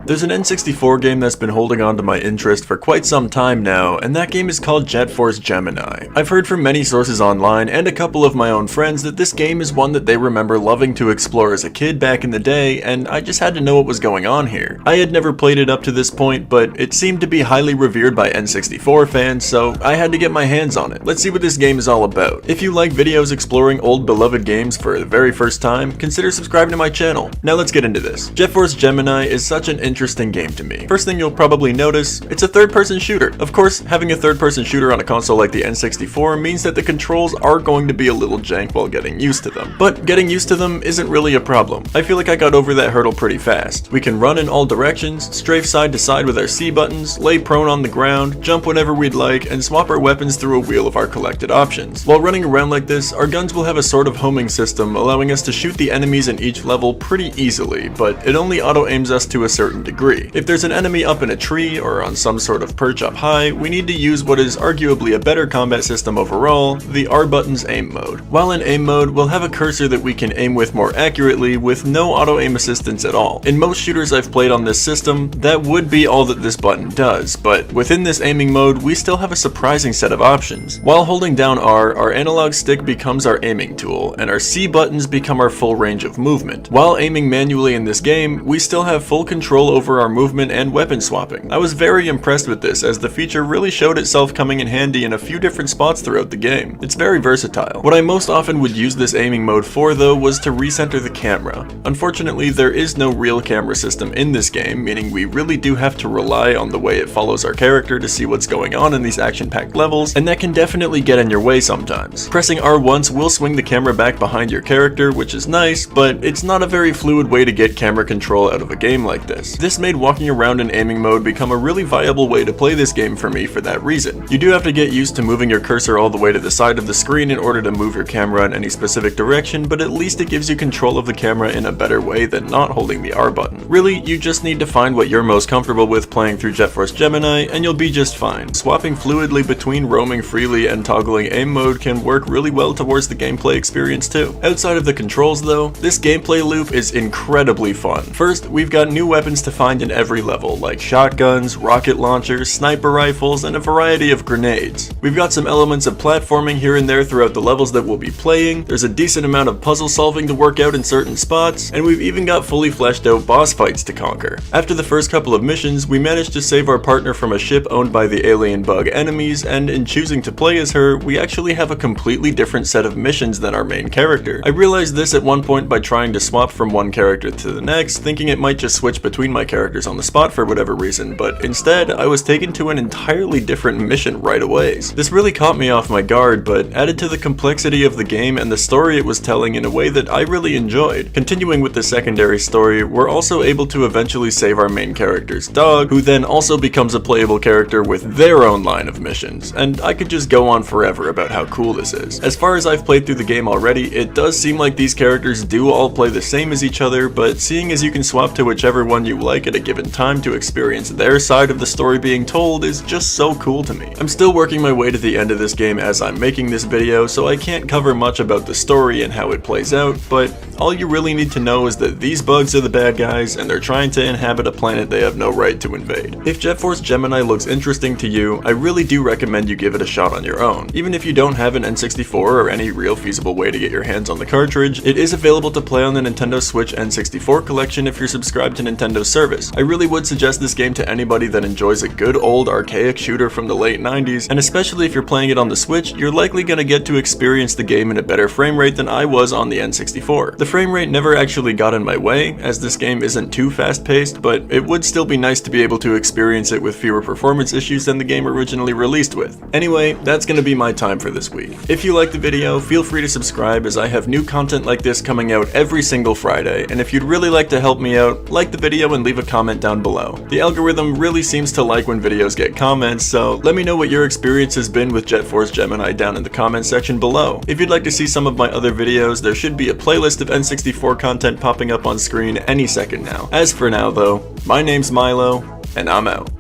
There's an N64 game that's been holding on to my interest for quite some time now, and that game is called Jetforce Gemini. I've heard from many sources online and a couple of my own friends that this game is one that they remember loving to explore as a kid back in the day, and I just had to know what was going on here. I had never played it up to this point, but it seemed to be highly revered by N64 fans, so I had to get my hands on it. Let's see what this game is all about. If you like videos exploring old beloved games for the very first time, consider subscribing to my channel. Now let's get into this. Jetforce Gemini is such an interesting game to me. First thing you'll probably notice, it's a third-person shooter. Of course, having a third-person shooter on a console like the N64 means that the controls are going to be a little jank while getting used to them. But getting used to them isn't really a problem. I feel like I got over that hurdle pretty fast. We can run in all directions, strafe side to side with our C buttons, lay prone on the ground, jump whenever we'd like, and swap our weapons through a wheel of our collected options. While running around like this, our guns will have a sort of homing system allowing us to shoot the enemies in each level pretty easily, but it only auto-aims us to a certain degree. If there's an enemy up in a tree or on some sort of perch up high, we need to use what is arguably a better combat system overall, the R button's aim mode. While in aim mode, we'll have a cursor that we can aim with more accurately with no auto-aim assistance at all. In most shooters I've played on this system, that would be all that this button does, but within this aiming mode, we still have a surprising set of options. While holding down R, our analog stick becomes our aiming tool, and our C buttons become our full range of movement. While aiming manually in this game, we still have full control over our movement and weapon swapping. I was very impressed with this, as the feature really showed itself coming in handy in a few different spots throughout the game. It's very versatile. What I most often would use this aiming mode for though was to recenter the camera. Unfortunately, there is no real camera system in this game, meaning we really do have to rely on the way it follows our character to see what's going on in these action-packed levels, and that can definitely get in your way sometimes. Pressing R once will swing the camera back behind your character, which is nice, but it's not a very fluid way to get camera control out of a game like this. This made walking around in aiming mode become a really viable way to play this game for me for that reason. You do have to get used to moving your cursor all the way to the side of the screen in order to move your camera in any specific direction, but at least it gives you control of the camera in a better way than not holding the R button. Really, you just need to find what you're most comfortable with playing through Jetforce Gemini, and you'll be just fine. Swapping fluidly between roaming freely and toggling aim mode can work really well towards the gameplay experience too. Outside of the controls though, this gameplay loop is incredibly fun. First, we've got new weapons to find in every level, like shotguns, rocket launchers, sniper rifles, and a variety of grenades. We've got some elements of platforming here and there throughout the levels that we'll be playing, there's a decent amount of puzzle solving to work out in certain spots, and we've even got fully fleshed out boss fights to conquer. After the first couple of missions, we managed to save our partner from a ship owned by the alien bug enemies, and in choosing to play as her, we actually have a completely different set of missions than our main character. I realized this at one point by trying to swap from one character to the next, thinking it might just switch between my characters on the spot for whatever reason, but instead, I was taken to an entirely different mission right away. This really caught me off my guard, but added to the complexity of the game and the story it was telling in a way that I really enjoyed. Continuing with the secondary story, we're also able to eventually save our main character's dog, who then also becomes a playable character with their own line of missions, and I could just go on forever about how cool this is. As far as I've played through the game already, it does seem like these characters do all play the same as each other, but seeing as you can swap to whichever one you like at a given time to experience their side of the story being told is just so cool to me. I'm still working my way to the end of this game as I'm making this video, so I can't cover much about the story and how it plays out, but all you really need to know is that these bugs are the bad guys and they're trying to inhabit a planet they have no right to invade. If Jetforce Gemini looks interesting to you, I really do recommend you give it a shot on your own. Even if you don't have an N64 or any real feasible way to get your hands on the cartridge, it is available to play on the Nintendo Switch N64 collection if you're subscribed to Nintendo's service. I really would suggest this game to anybody that enjoys a good old archaic shooter from the late 90s, and especially if you're playing it on the Switch, you're likely going to get to experience the game in a better frame rate than I was on the N64. The frame rate never actually got in my way, as this game isn't too fast-paced, but it would still be nice to be able to experience it with fewer performance issues than the game originally released with. Anyway, that's going to be my time for this week. If you liked the video, feel free to subscribe, as I have new content like this coming out every single Friday, and if you'd really like to help me out, like the video and leave a comment down below. The algorithm really seems to like when videos get comments, so let me know what your experience has been with Jetforce Gemini down in the comment section below. If you'd like to see some of my other videos, there should be a playlist of N64 content popping up on screen any second now. As for now though, my name's Myloe, and I'm out.